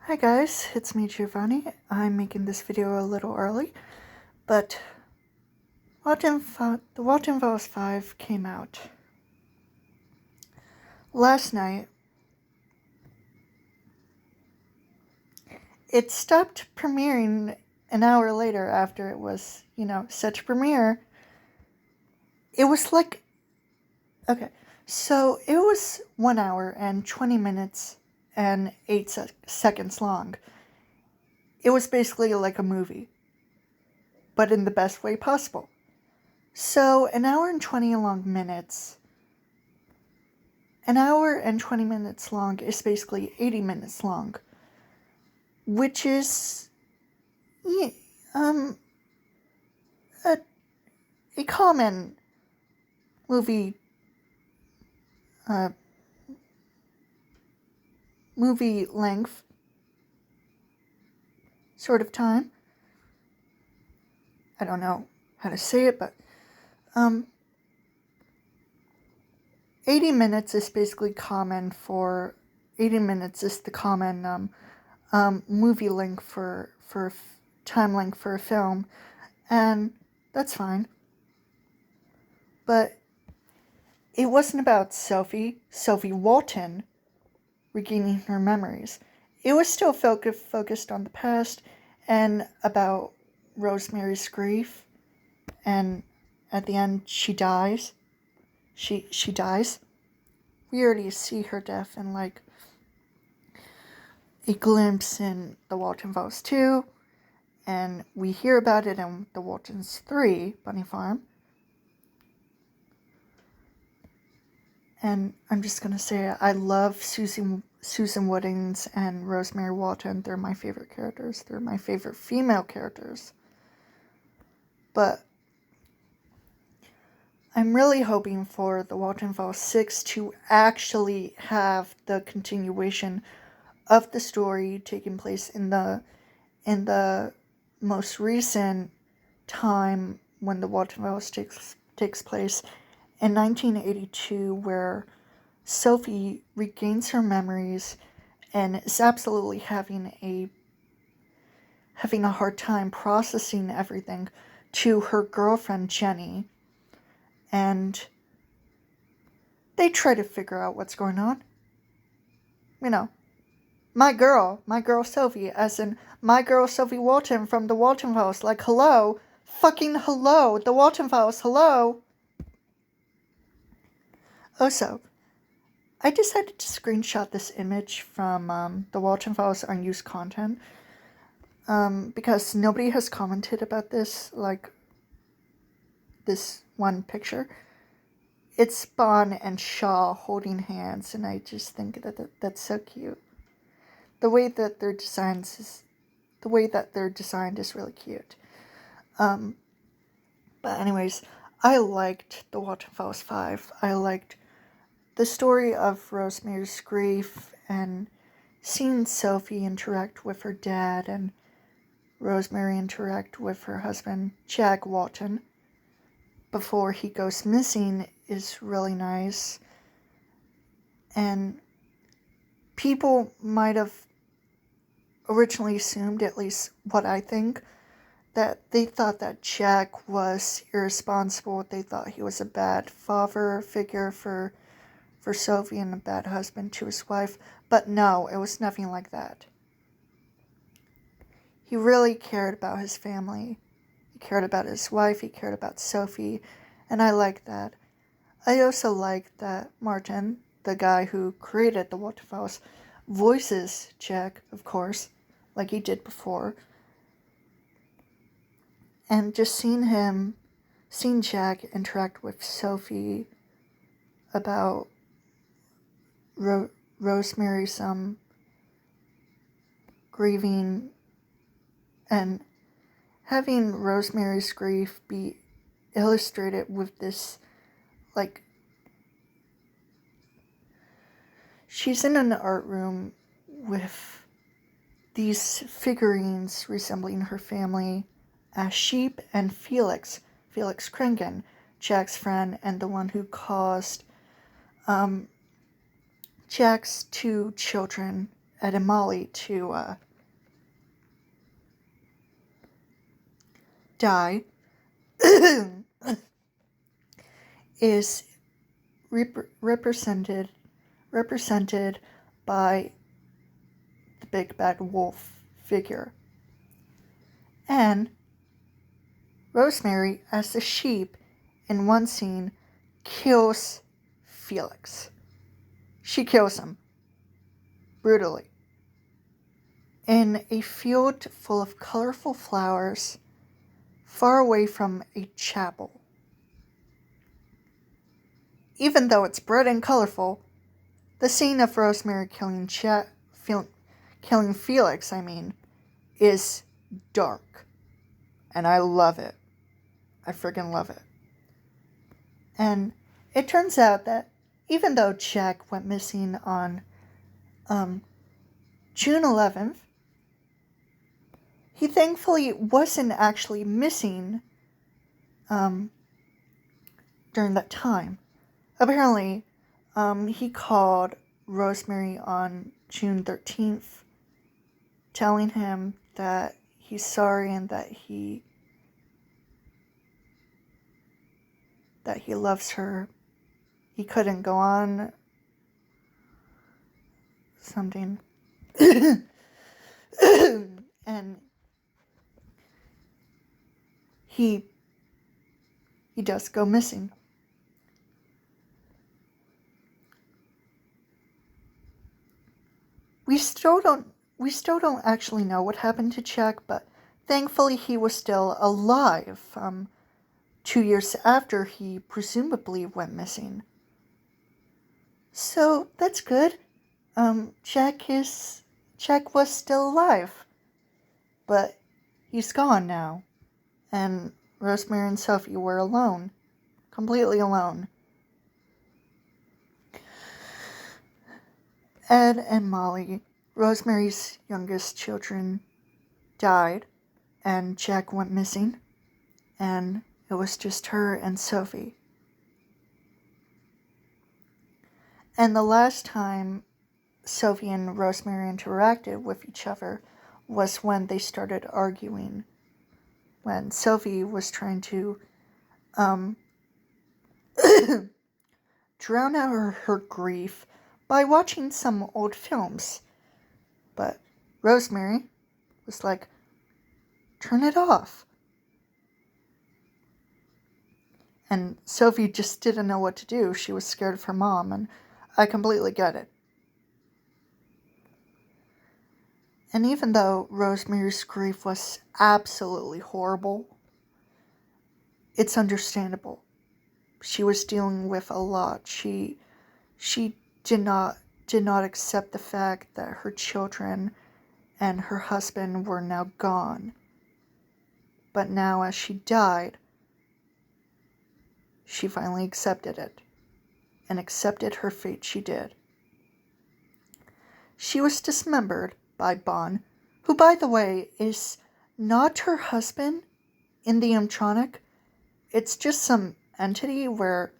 Hi guys, it's me Giovanni. I'm making this video a little early, but the Walten Files 5 came out last night. It stopped premiering an hour later after it was, set to premiere. It was like, so it was 1 hour and 20 minutes and 8 seconds long. It was basically like a movie, but in the best way possible. So an hour and 20 minutes long is basically 80 minutes long, which is a common movie length sort of time. I don't know how to say it, but 80 minutes is basically common for 80 minutes is the common movie length for time length for a film, and that's fine. But it wasn't about Sophie Walten regaining her memories. It was still focused on the past and about Rosemary's grief, and at the end she dies. She dies. We already see her death in like a glimpse in the Walten Files 2, and we hear about it in the Waltens 3, Bunny Farm. And I'm just gonna say I love Susan Woodings and Rosemary Walten. They're my favorite characters. They're my favorite female characters. But I'm really hoping for the Walten Files 6 to actually have the continuation of the story taking place in the most recent time when the Walten Files takes place in 1982, where Sophie regains her memories and is absolutely having a hard time processing everything to her girlfriend Jenny, and they try to figure out what's going on. My girl Sophie, as in my girl Sophie Walten from the Walten Files. Like, hello, fucking hello, the Walten Files, hello. Also, I decided to screenshot this image from the Walten Files Unused Content because nobody has commented about this, like this one picture. It's Spawn and Shaw holding hands, and I just think that's so cute. The way that they're designed is really cute. But anyways, I liked the Walten Files 5. I liked the story of Rosemary's grief and seeing Sophie interact with her dad and Rosemary interact with her husband, Jack Walten, before he goes missing is really nice. And people might have originally assumed, at least what I think, that they thought that Jack was irresponsible. They thought he was a bad father figure for Sophie and a bad husband to his wife. But no, it was nothing like that. He really cared about his family. He cared about his wife. He cared about Sophie. And I like that. I also like that Martin, the guy who created the Walten Files, voices Jack, of course, like he did before. And just seeing Jack interact with Sophie about Rosemary's grieving, and having Rosemary's grief be illustrated with this, like, she's in an art room with these figurines resembling her family as Sheep and Felix Krengen, Jack's friend and the one who caused Jack's 2 children Ed and Molly to die is represented by the big bad wolf figure. And Rosemary, as the sheep in one scene, kills Felix. She kills him brutally in a field full of colorful flowers far away from a chapel. Even though it's bright and colorful, the scene of Rosemary killing Felix, is dark. And I love it. I friggin' love it. And it turns out that even though Jack went missing on June 11th, he thankfully wasn't actually missing during that time. Apparently, he called Rosemary on June 13th, telling him that he's sorry and that he loves her. He couldn't go on. Something. And he does go missing. We still don't actually know what happened to Jack, but thankfully he was still alive 2 years after he presumably went missing. So that's good. Jack was still alive, but he's gone now, and Rosemary and Sophie were alone, completely alone. Ed and Molly, Rosemary's youngest children, died, and Jack went missing, and it was just her and Sophie. And the last time Sophie and Rosemary interacted with each other was when they started arguing, when Sophie was trying to drown out her grief by watching some old films. But Rosemary was like, turn it off. And Sophie just didn't know what to do. She was scared of her mom, and I completely get it. And even though Rosemary's grief was absolutely horrible, it's understandable. She was dealing with a lot. She did not accept the fact that her children and her husband were now gone. But now, as she died, she finally accepted it, and accepted her fate she did. She was dismembered by Bon, who, by the way, is not her husband in the animatronic. It's just some entity where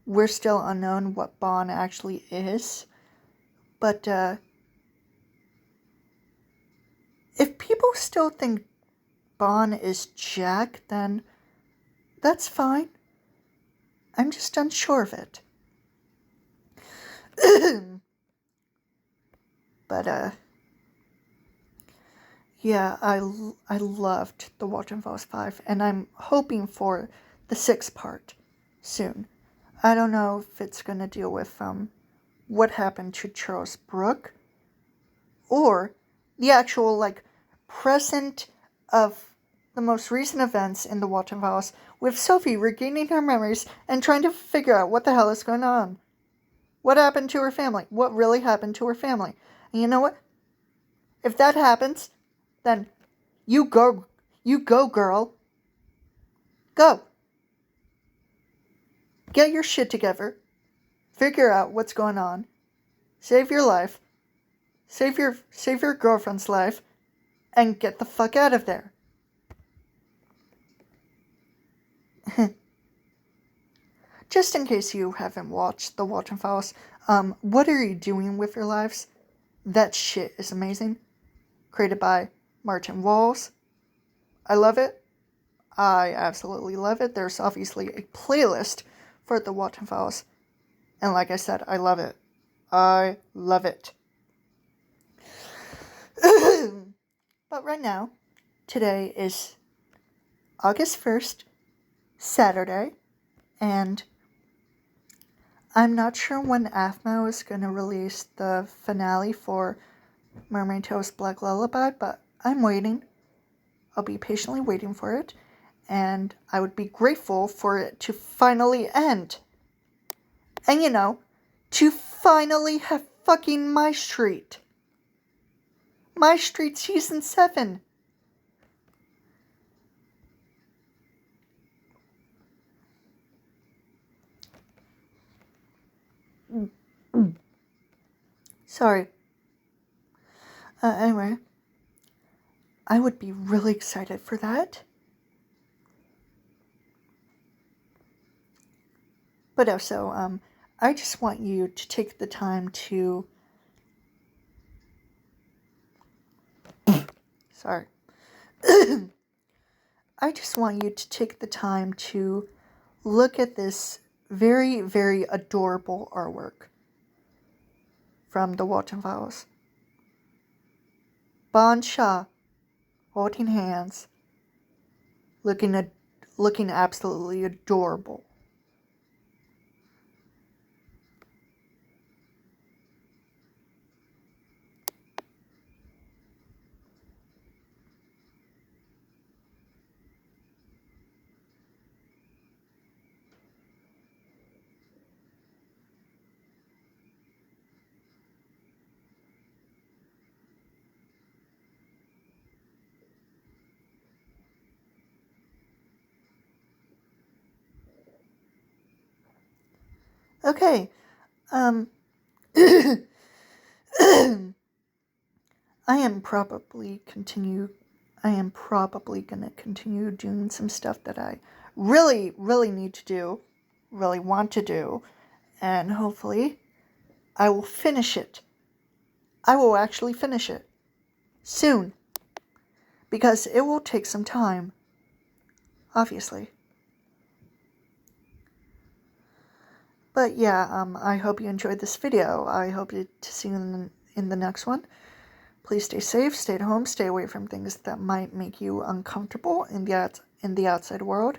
we're still unknown what Bon actually is. But if people still think Bon is Jack, then that's fine. I'm just unsure of it. But yeah, I loved the Walten Files 5, and I'm hoping for the 6th part soon. I don't know if it's going to deal with what happened to Charles Brooke, or the actual present of the most recent events in the Walten Files, with Sophie regaining her memories and trying to figure out what the hell is going on. What happened to her family? What really happened to her family? And you know what? If that happens, then you go, girl. Go. Get your shit together. Figure out what's going on. Save your life. Save your girlfriend's life. And get the fuck out of there. Just in case you haven't watched the Walten Files, what are you doing with your lives? That shit is amazing. Created by Martin Walls. I love it. I absolutely love it. There's obviously a playlist for the Walten Files. And like I said, I love it. I love it. But right now, today is August 1st, Saturday, and I'm not sure when AFMO is going to release the finale for Mermaid Tale's Black Lullaby, but I'm waiting. I'll be patiently waiting for it, and I would be grateful for it to finally end. And you know, to finally have fucking My Street. My Street Season 7. Sorry. Anyway, I would be really excited for that. But also, I just want you to take the time to... Sorry. I just want you to take the time to look at this very, very adorable artwork from the Walten Files. Bon Shah holding hands, looking absolutely adorable. Okay, I am probably gonna continue doing some stuff that I really, really need to do, really want to do, and hopefully I will finish it. I will actually finish it soon, because it will take some time, obviously. But yeah, I hope you enjoyed this video. I hope to see you in the next one. Please stay safe, stay at home, stay away from things that might make you uncomfortable in the outside world.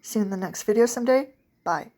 See you in the next video someday. Bye.